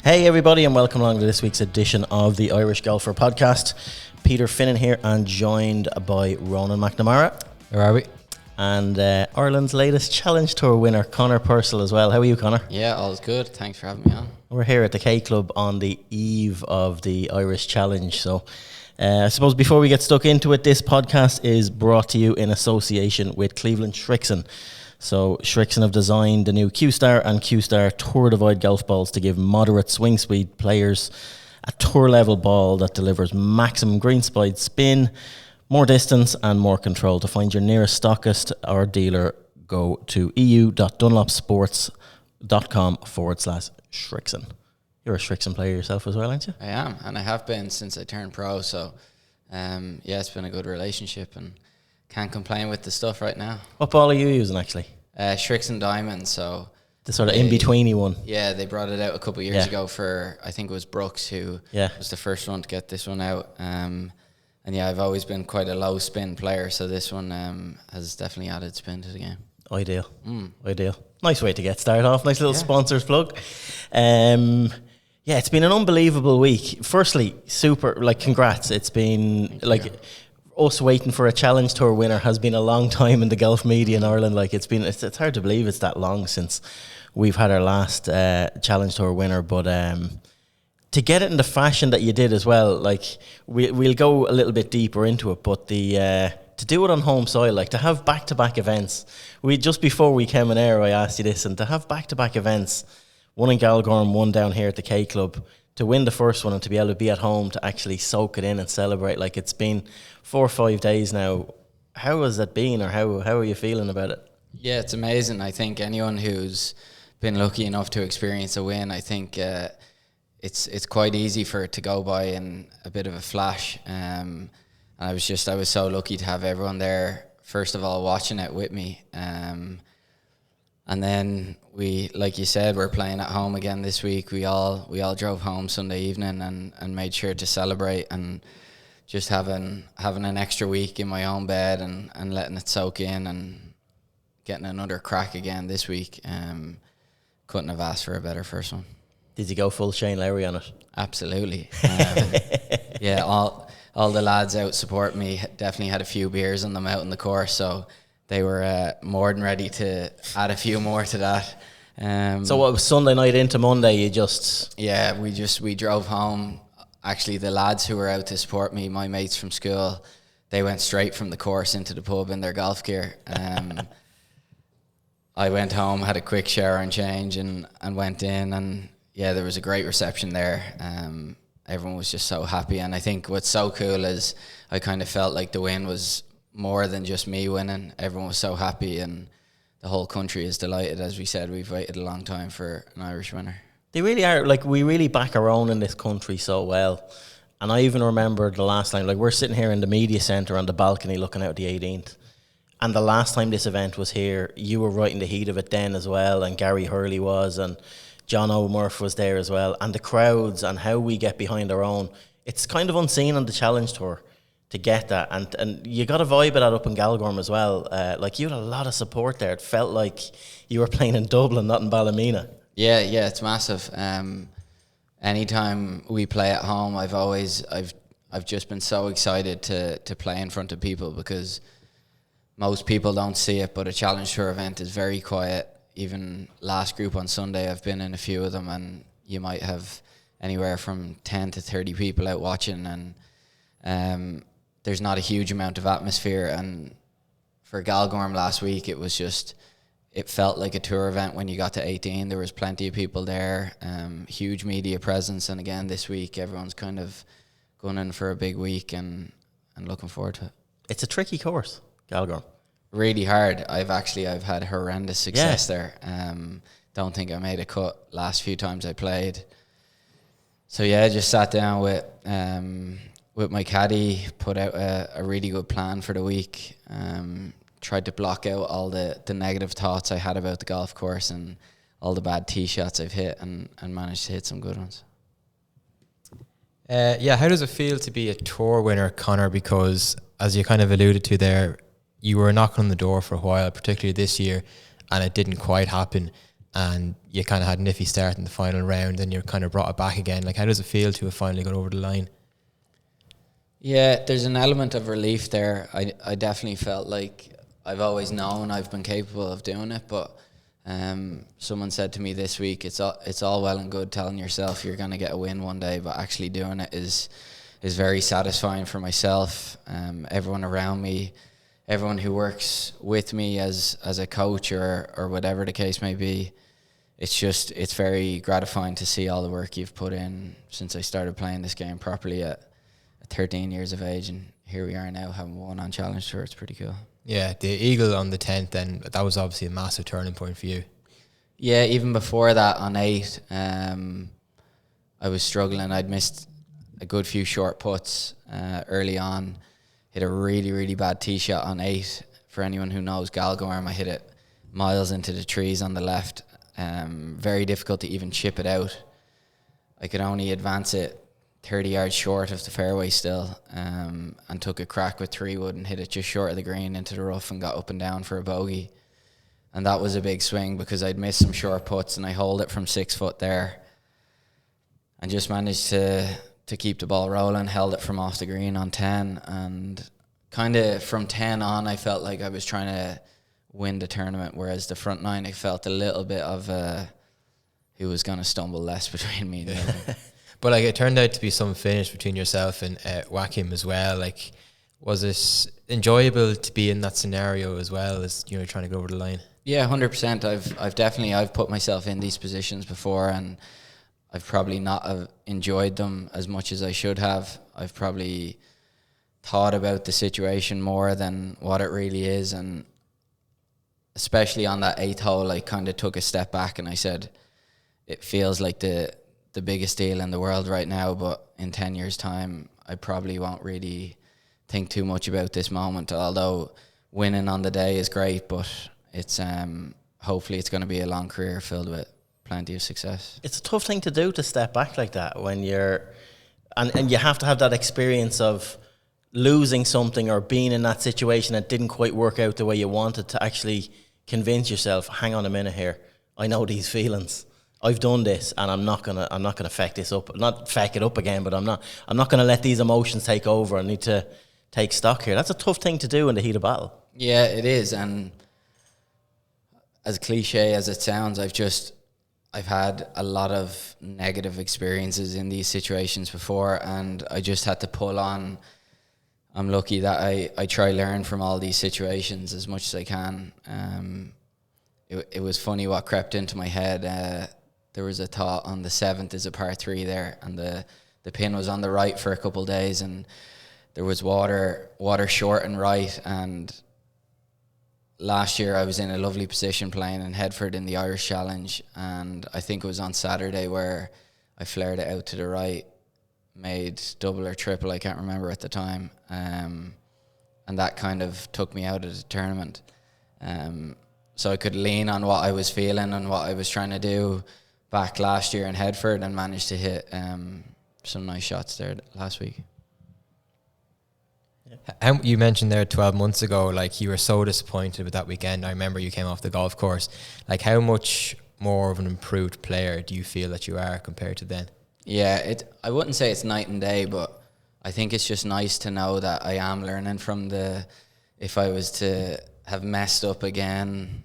Hey everybody, and welcome along to this week's edition of the Irish Golfer Podcast. Peter Finnan here, and joined by Ronan McNamara. Where are we? And Ireland's latest Challenge Tour winner, Conor Purcell, as well. How are you, Conor? Yeah, all's good. Thanks for having me on. We're here at the K Club on the eve of the Irish Challenge. So I suppose before we get stuck into it, this podcast is brought to you in association with Cleveland Shrixon. So Shrixon have designed the new Q-Star and Q-Star Tour Divide golf balls to give moderate swing speed players a tour level ball that delivers maximum green speed spin, more distance and more control. To find your nearest stockist or dealer, go to eu.dunlopsports.com/Shrixon. You're a Shrixon player yourself as well, aren't you? I am, and I have been since I turned pro, so yeah, it's been a good relationship and can't complain with the stuff right now. What ball are you using actually? Shrixon Diamond, so... The sort of in-betweeny one. Yeah, they brought it out a couple of years ago for, I think it was Brooks who was the first one to get this one out. And yeah, I've always been quite a low spin player, so this one has definitely added spin to the game. Ideal. Nice way to get started off. Nice little sponsors plug. Yeah, it's been an unbelievable week. Firstly, congrats. It's been us waiting for a Challenge Tour winner has been a long time in the golf media in Ireland. It's hard to believe it's that long since we've had our last Challenge Tour winner, but to get it in the fashion that you did as well, we'll go a little bit deeper into it, but to do it on home soil, to have back-to-back events. Just before we came on air, I asked you this, and to have back-to-back events, one in Galgorm, one down here at the K Club, to win the first one and to be able to be at home to actually soak it in and celebrate. It's been 4 or 5 days now. How has that been, or how are you feeling about it? Yeah, it's amazing. I think anyone who's been lucky enough to experience a win, I think it's quite easy for it to go by in a bit of a flash. And I was so lucky to have everyone there, first of all, watching it with me. And then we, like you said, we're playing at home again this week. We all drove home Sunday evening and made sure to celebrate, and just having an extra week in my own bed and letting it soak in and getting another crack again this week. Couldn't have asked for a better first one. Did you go full Shane Lowry on it? Absolutely. Yeah, all the lads out support me. Definitely had a few beers on them out in the course, so they were more than ready to add a few more to that. So what was Sunday night into Monday? You just... Yeah, we drove home. Actually, the lads who were out to support me, my mates from school, they went straight from the course into the pub in their golf gear. I went home, had a quick shower and change, and went in, and yeah, there was a great reception there. Everyone was just so happy, and I think what's so cool is I kind of felt like the win was more than just me winning. Everyone was so happy, and the whole country is delighted. As we said, we've waited a long time for an Irish winner. They really are. We really back our own in this country so well. And I even remember the last time, we're sitting here in the media centre on the balcony looking out at the 18th. And the last time this event was here, you were right in the heat of it then as well, and Gary Hurley was, and John O'Murph was there as well. And the crowds and how we get behind our own, it's kind of unseen on the Challenge Tour to get that. And you got a vibe of that up in Galgorm as well. You had a lot of support there. It felt like you were playing in Dublin, not in Ballymena. Yeah, it's massive. Anytime we play at home, I've just been so excited to play in front of people, because most people don't see it, but a Challenge Tour event is very quiet. Even last group on Sunday, I've been in a few of them, and you might have anywhere from 10 to 30 people out watching, and there's not a huge amount of atmosphere. And for Galgorm last week, it felt like a tour event when you got to 18. There was plenty of people there, huge media presence, and again this week everyone's kind of going in for a big week and looking forward to it. It's a tricky course, Galgorm. Really hard. I've had horrendous success there. Don't think I made a cut last few times I played. So yeah, I just sat down with my caddy, put out a really good plan for the week. Tried to block out all the negative thoughts I had about the golf course and all the bad tee shots I've hit, and managed to hit some good ones. How does it feel to be a tour winner, Conor? Because as you kind of alluded to there, you were knocking on the door for a while, particularly this year, and it didn't quite happen. and you kind of had an iffy start in the final round, and you're kind of brought it back again. Like, how does it feel to have finally got over the line? Yeah, there's an element of relief there. I definitely felt like I've always known I've been capable of doing it, but someone said to me this week, it's all well and good telling yourself you're going to get a win one day, but actually doing it is very satisfying for myself, everyone around me, everyone who works with me as a coach or whatever the case may be. It's very gratifying to see all the work you've put in since I started playing this game properly at 13 years of age, and here we are now having won on Challenge Tour. It's pretty cool. Yeah, the eagle on the 10th, then that was obviously a massive turning point for you. Yeah, even before that on 8, I was struggling. I'd missed a good few short putts early on. Hit a really, really bad tee shot on 8. For anyone who knows Galgorm, I hit it miles into the trees on the left. Very difficult to even chip it out. I could only advance it 30 yards short of the fairway still, and took a crack with 3-wood and hit it just short of the green into the rough and got up and down for a bogey. And that was a big swing because I'd missed some short putts, and I holed it from 6 foot there and just managed to keep the ball rolling, held it from off the green on 10, and kind of from 10 on I felt like I was trying to win the tournament, whereas the front 9 I felt a little bit of who was going to stumble less between me and him. But like, it turned out to be some finish between yourself and Joachim as well. Like, was it enjoyable to be in that scenario as well as, you know, trying to go over the line? Yeah, 100%. I've definitely put myself in these positions before, and I've probably not have enjoyed them as much as I should have. I've probably thought about the situation more than what it really is, and especially on that 8th hole, I kind of took a step back and I said, it feels like the biggest deal in the world right now, but in 10 years' time, I probably won't really think too much about this moment, although winning on the day is great, but it's hopefully it's going to be a long career filled with plenty of success. It's a tough thing to do, to step back like that when you're and you have to have that experience of losing something or being in that situation that didn't quite work out the way you wanted, to actually convince yourself, hang on a minute here, I know these feelings, I've done this, and I'm not gonna feck this up, not feck it up again, but I'm not gonna let these emotions take over. I need to take stock here. That's a tough thing to do in the heat of battle. Yeah, it is, and as cliche as it sounds, I've had a lot of negative experiences in these situations before, and I just had to pull on. I'm lucky that I try learn from all these situations as much as I can. It was funny what crept into my head. There was a thought on the 7th is a par 3 there, and the pin was on the right for a couple of days, and there was water short and right, and last year I was in a lovely position playing in Headford in the Irish Challenge, and I think it was on Saturday where I flared it out to the right, made double or triple, I can't remember at the time, and that kind of took me out of the tournament. So I could lean on what I was feeling and what I was trying to do back last year in Headford, and managed to hit some nice shots there last week. You mentioned there 12 months ago, like, you were so disappointed with that weekend. I remember you came off the golf course. Like, how much more of an improved player do you feel that you are compared to then? Yeah, I wouldn't say it's night and day, but I think it's just nice to know that I am learning from if I was to have messed up again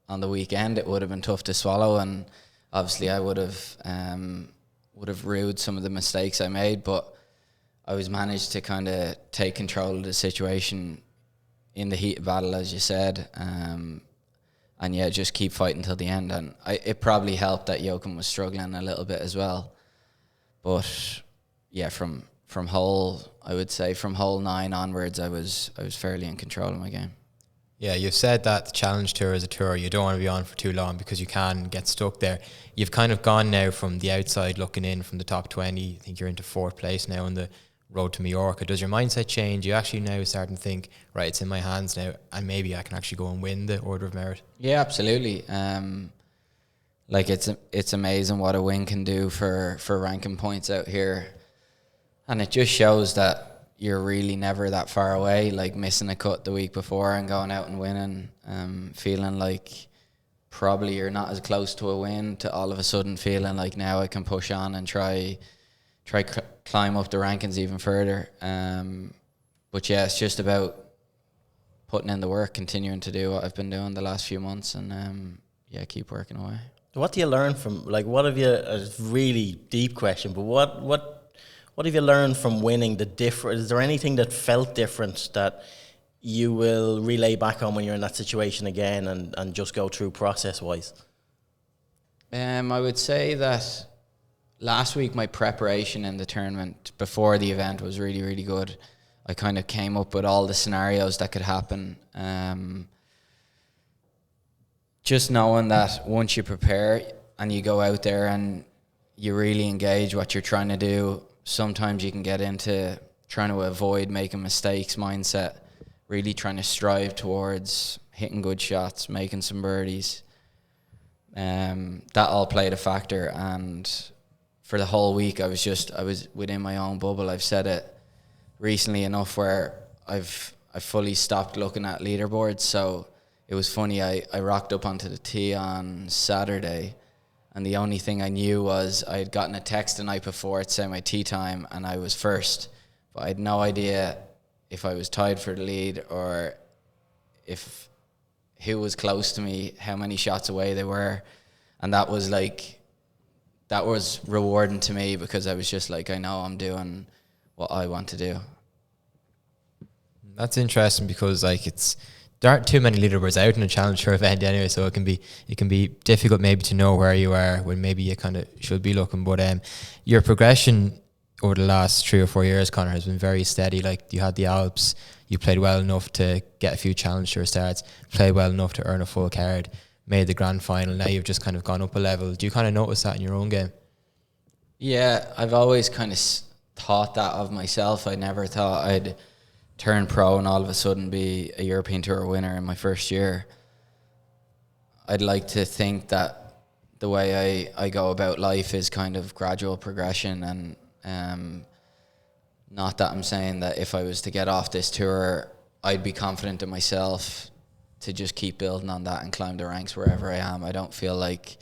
on the weekend, it would have been tough to swallow, and obviously I would have rued some of the mistakes I made, but I was managed to kind of take control of the situation in the heat of battle, as you said, and yeah, just keep fighting till the end. And it probably helped that Joachim was struggling a little bit as well, but yeah, from hole 9 onwards, I was fairly in control of my game. Yeah, you've said that the Challenge Tour is a tour you don't want to be on for too long because you can get stuck there. You've kind of gone now from the outside looking in from the top 20. I think you're into 4th place now on the road to Mallorca. Does your mindset change? You actually now starting to think, right, it's in my hands now, and maybe I can actually go and win the Order of Merit? Yeah, absolutely. Like, it's amazing what a win can do for ranking points out here, and it just shows that you're really never that far away. Like, missing a cut the week before and going out and winning, feeling like probably you're not as close to a win to all of a sudden feeling like now I can push on and try climb up the rankings even further. But yeah, it's just about putting in the work, continuing to do what I've been doing the last few months, and keep working away. What do you learn from, like, what have you, a really deep question, but what have you learned from winning the different? Is there anything that felt different that you will relay back on when you're in that situation again and just go through process-wise? I would say that last week my preparation in the tournament before the event was really, really good. I kind of came up with all the scenarios that could happen. Just knowing that once you prepare and you go out there and you really engage what you're trying to do, sometimes you can get into trying to avoid making mistakes mindset, really trying to strive towards hitting good shots, making some birdies. That all played a factor, and for the whole week I was within my own bubble. I've said it recently enough where I've fully stopped looking at leaderboards. So it was funny, I rocked up onto the tee on Saturday, and the only thing I knew was I had gotten a text the night before to say my tee time and I was first, but I had no idea if I was tied for the lead or if who was close to me, how many shots away they were. And that was rewarding to me, because I was just like, I know I'm doing what I want to do. That's interesting, because like there aren't too many leaderboards out in a Challenger event anyway, so it can be difficult maybe to know where you are when maybe you kind of should be looking. But your progression over the last 3 or 4 years, Conor, has been very steady. Like, you had the Alps, you played well enough to get a few Challenger starts, played well enough to earn a full card, made the grand final. Now you've just kind of gone up a level. Do you kind of notice that in your own game? Yeah, I've always kind of thought that of myself. I never thought I'd turn pro and all of a sudden be a European Tour winner in my first year. I'd like to think that the way I go about life is kind of gradual progression, and not that I'm saying that if I was to get off this tour, I'd be confident in myself to just keep building on that and climb the ranks wherever I am. I don't feel like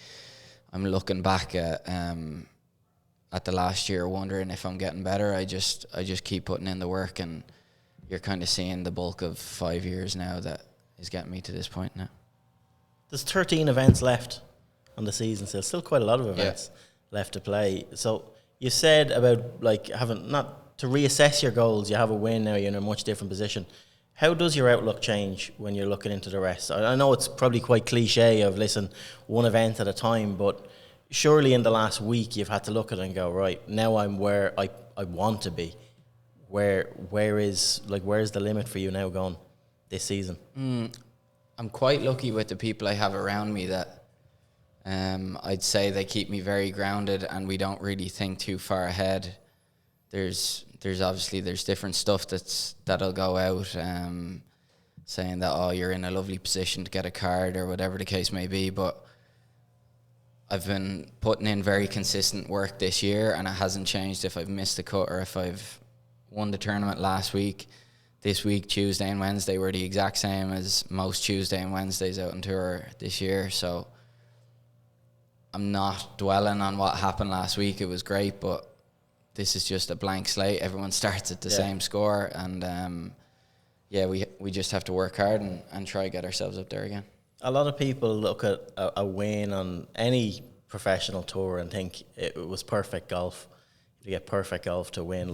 I'm looking back at the last year wondering if I'm getting better. I just keep putting in the work, and you're kind of seeing the bulk of 5 years now that is getting me to this point now. There's 13 events left on the season, so still quite a lot of events left to play. So you said about like having not to reassess your goals. You have a win now, you're in a much different position. How does your outlook change when you're looking into the rest? I know it's probably quite cliche of, listen, one event at a time, but surely in the last week you've had to look at it and go, right, now I'm where I want to be. Where's the limit for you now going this season? I'm quite lucky with the people I have around me that I'd say they keep me very grounded, and we don't really think too far ahead. There's obviously different stuff that'll go out saying that, oh, you're in a lovely position to get a card or whatever the case may be, but I've been putting in very consistent work this year, and it hasn't changed if I've missed a cut or if I've won the tournament last week. This week, Tuesday and Wednesday were the exact same as most Tuesday and Wednesdays out on tour this year. So I'm not dwelling on what happened last week. It was great, but this is just a blank slate. Everyone starts at the same score, and we just have to work hard and try to get ourselves up there again. A lot of people look at a win on any professional tour and think it was perfect golf. You get perfect golf to win,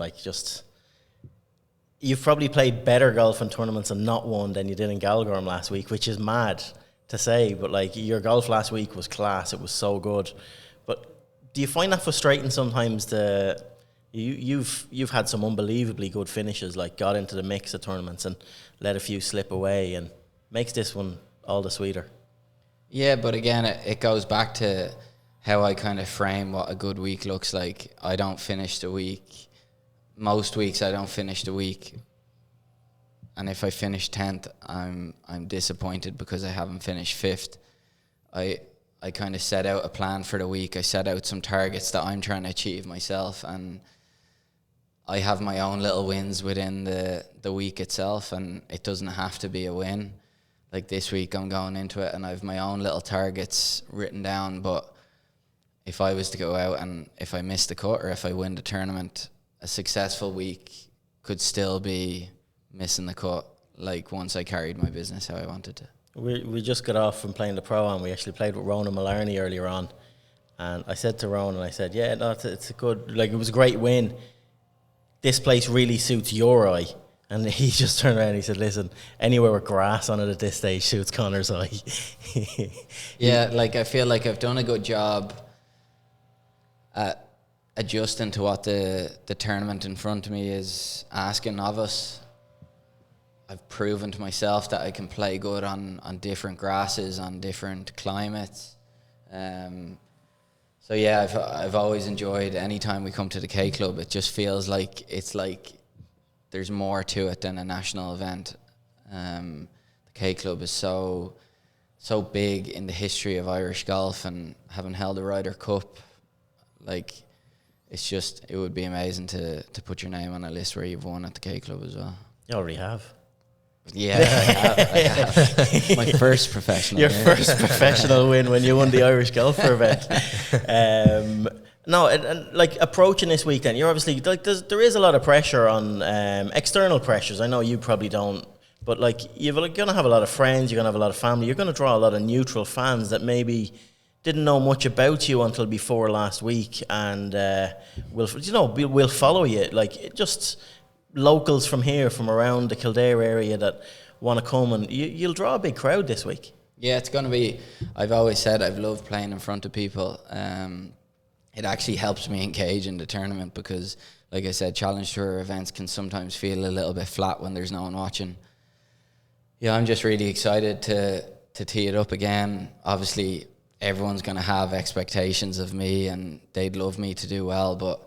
you've probably played better golf in tournaments and not won than you did in Galgorm last week, which is mad to say, but your golf last week was class. It was so good. But do you find that frustrating sometimes? You've had some unbelievably good finishes, got into the mix of tournaments and let a few slip away, and makes this one all the sweeter. Yeah, but again, it goes back to how I kind of frame what a good week looks like. I don't finish the week. Most weeks I don't finish the week, and if I finish 10th, I'm disappointed because I haven't finished 5th. I kind of set out a plan for the week. I set out some targets that I'm trying to achieve myself, and I have my own little wins within the week itself, and it doesn't have to be a win. like this week I'm going into it and I've my own little targets written down, but if I was to go out and if I miss the cut or if I win the tournament, a successful week could still be missing the cut, like once I carried my business how I wanted to. We just got off from playing the Pro and we actually played with Ronan Mullarney earlier on. And I said to Ronan, I said, yeah, no, it's a good, like, it was a great win. This place really suits your eye. And he just turned around and he said, listen, anywhere with grass on it at this stage suits Conor's eye. Yeah, like I feel like I've done a good job at adjusting to what the tournament in front of me is asking of us. I've proven to myself that I can play good on different grasses, on different climates. So yeah, I've always enjoyed any time we come to the K Club. It just feels like it's like there's more to it than a national event. The K Club is so big in the history of Irish golf, and having held the Ryder Cup, like it would be amazing to put your name on a list where you've won at the K Club as well. You already have. Yeah, I have. My first professional. Your first professional win when you won the Irish Golfer event. No, and like approaching this weekend, you're obviously like there is a lot of pressure on external pressures. I know you probably don't, but like you're going to have a lot of friends, you're going to have a lot of family, you're going to draw a lot of neutral fans that maybe didn't know much about you until before last week, and we'll follow you. Like it just locals from here, from around the Kildare area that want to come, and you'll draw a big crowd this week. Yeah, it's going to be, I've always said I've loved playing in front of people. It actually helps me engage in the tournament because, like I said, Challenge Tour events can sometimes feel a little bit flat when there's no one watching. Yeah, I'm just really excited to tee it up again. Obviously, everyone's going to have expectations of me and they'd love me to do well, but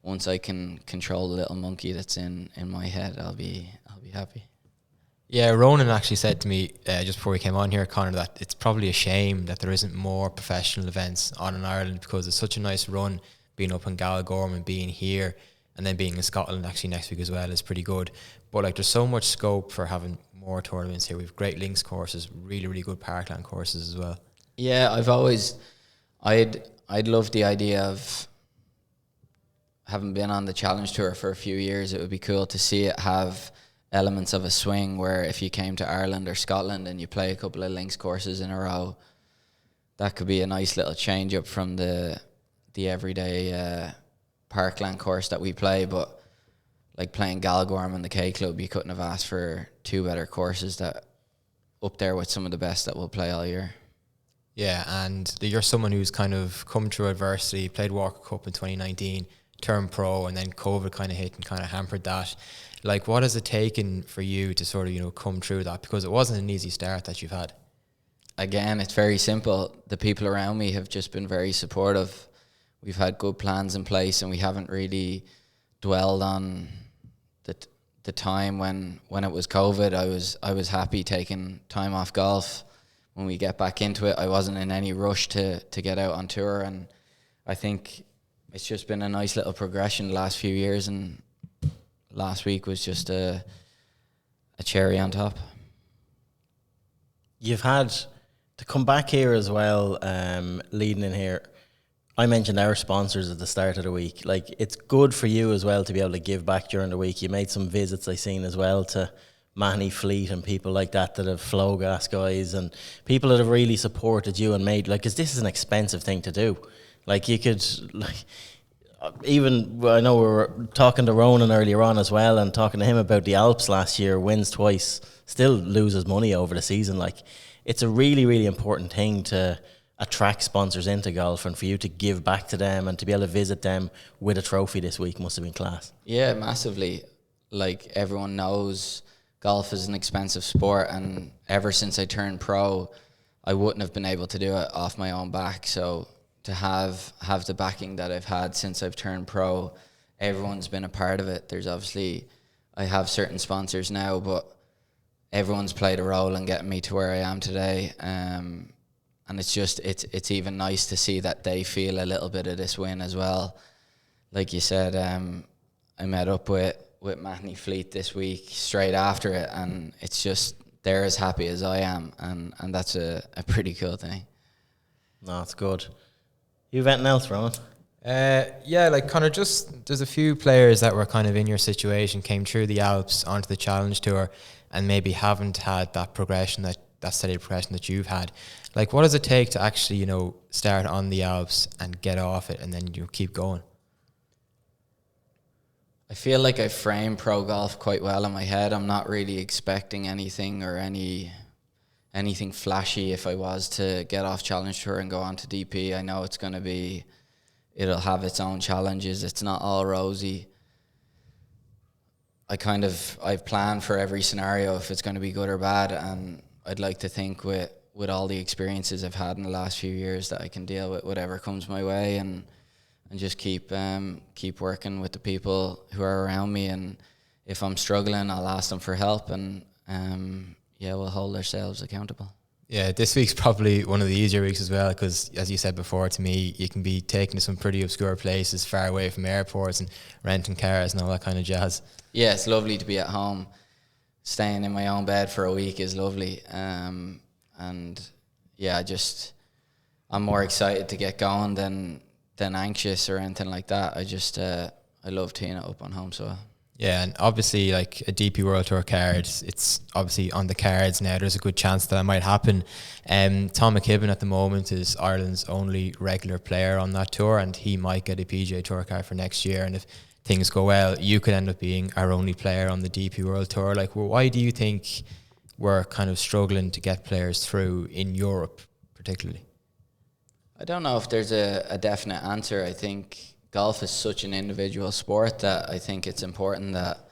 once I can control the little monkey that's in my head, I'll be happy. Yeah, Ronan actually said to me just before we came on here, Conor, that it's probably a shame that there isn't more professional events on in Ireland because it's such a nice run being up in Galgorm and being here, and then being in Scotland actually next week as well is pretty good. But like there's so much scope for having more tournaments here. We've great links courses, really, really good parkland courses as well. Yeah, I'd love the idea of having been on the Challenge Tour for a few years. It would be cool to see it have elements of a swing where if you came to Ireland or Scotland and you play a couple of links courses in a row, that could be a nice little change up from the everyday parkland course that we play. But like playing Galgorm and the K Club, you couldn't have asked for two better courses that up there with some of the best that we'll play all year. Yeah, and you're someone who's kind of come through adversity, played Walker Cup in 2019, turned pro, and then COVID kind of hit and kind of hampered that. Like, what has it taken for you to sort of, come through that? Because it wasn't an easy start that you've had. Again, it's very simple. The people around me have just been very supportive. We've had good plans in place, and we haven't really dwelled on the time when it was COVID. I was happy taking time off golf. When we get back into it, I wasn't in any rush to get out on tour, and I think it's just been a nice little progression the last few years, and last week was just a cherry on top. You've had to come back here as well, leading in here. I mentioned our sponsors at the start of the week. Like, it's good for you as well to be able to give back during the week. You made some visits, I seen as well, to Mahoney Fleet and people like that have flow gas guys and people that have really supported you and made, like, because this is an expensive thing to do. Like, you could, like, even, I know we were talking to Ronan earlier on as well and talking to him about the Alps last year, wins twice, still loses money over the season. Like, it's a really, really important thing to attract sponsors into golf, and for you to give back to them and to be able to visit them with a trophy this week must have been class. Yeah, massively. Like, everyone knows golf is an expensive sport, and ever since I turned pro, I wouldn't have been able to do it off my own back. So to have the backing that I've had since I've turned pro, everyone's been a part of it. There's obviously, I have certain sponsors now, but everyone's played a role in getting me to where I am today. And it's just, it's even nice to see that they feel a little bit of this win as well. Like you said, I met up with Mahoney Fleet this week straight after it, and it's just they're as happy as I am, and that's a pretty cool thing. No, it's good. You've anything else, Rowan? Yeah, like Conor, just there's a few players that were kind of in your situation, came through the Alps onto the Challenge Tour, and maybe haven't had that progression, that steady progression that you've had. Like, what does it take to actually, you know, start on the Alps and get off it, and then you keep going? I feel like I frame pro golf quite well in my head. I'm not really expecting anything or anything flashy. If I was to get off Challenge Tour and go on to DP, I know it's going to be, it'll have its own challenges. It's not all rosy. I've planned for every scenario if it's going to be good or bad, and I'd like to think with all the experiences I've had in the last few years that I can deal with whatever comes my way, and just keep working with the people who are around me. And if I'm struggling, I'll ask them for help, and we'll hold ourselves accountable. Yeah, this week's probably one of the easier weeks as well, because as you said before to me, you can be taken to some pretty obscure places far away from airports and renting cars and all that kind of jazz. Yeah, it's lovely to be at home. Staying in my own bed for a week is lovely. And yeah, I'm more excited to get going than anxious or anything like that. I love teeing it up on home soil. Yeah, and obviously, like a DP World Tour card, it's obviously on the cards now. There's a good chance that might happen. Tom McKibben at the moment is Ireland's only regular player on that tour, and he might get a PGA Tour card for next year. And if things go well, you could end up being our only player on the DP World Tour. Like, well, why do you think we're kind of struggling to get players through in Europe, particularly? I don't know if there's a definite answer. I think golf is such an individual sport that I think it's important that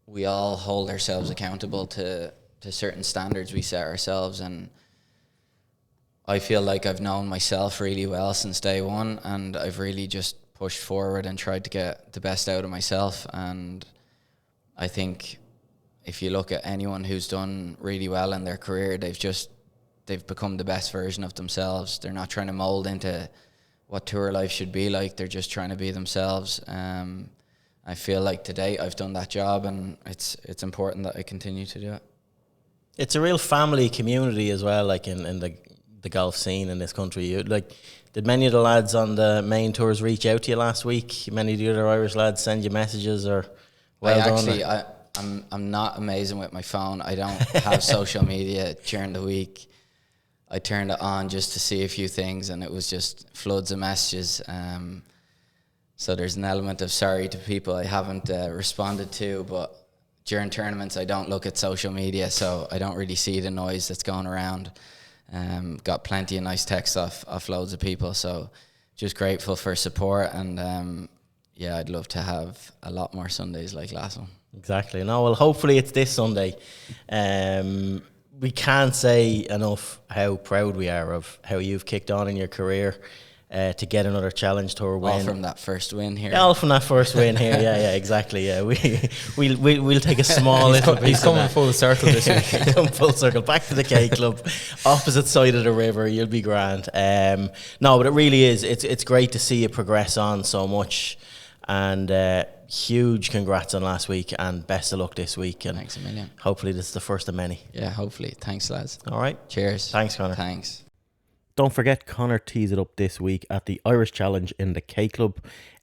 we all hold ourselves accountable to certain standards we set ourselves. And I feel like I've known myself really well since day one, and I've really just pushed forward and tried to get the best out of myself. And I think if you look at anyone who's done really well in their career, they've become the best version of themselves. They're not trying to mold into what tour life should be like. They're just trying to be themselves. I feel like today I've done that job, and it's important that I continue to do it. It's a real family community as well, like in the golf scene in this country. Did many of the lads on the main tours reach out to you last week? Many of the other Irish lads send you messages or I'm not amazing with my phone. I don't have social media during the week. I turned it on just to see a few things, and it was just floods of messages. So there's an element of sorry to people I haven't responded to, but during tournaments I don't look at social media, so I don't really see the noise that's going around. Got plenty of nice texts off loads of people, so just grateful for support. And I'd love to have a lot more Sundays like last one. Exactly. No, well, hopefully it's this Sunday. We can't say enough how proud we are of how you've kicked on in your career to get another Challenge Tour win. All from that first win here. All from that first win here. Yeah, exactly. Yeah, we'll take a small little piece. He's coming full circle this week. Come full circle back to the K Club, opposite side of the river. You'll be grand. No, but it really is. It's great to see you progress on so much, and huge congrats on last week, and best of luck this week. And thanks a million. Hopefully this is the first of many. Yeah, hopefully. Thanks, lads. All right. Cheers. Thanks, Conor. Thanks. Don't forget, Conor tees it up this week at the Irish Challenge in the K Club.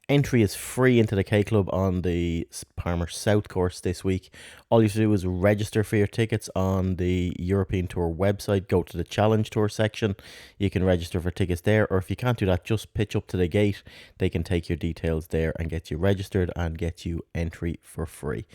Entry is free into the K Club on the Palmer South course this week. All you have to do is register for your tickets on the European Tour website. Go to the Challenge Tour section. You can register for tickets there, or if you can't do that, just pitch up to the gate. They can take your details there and get you registered and get you entry for free.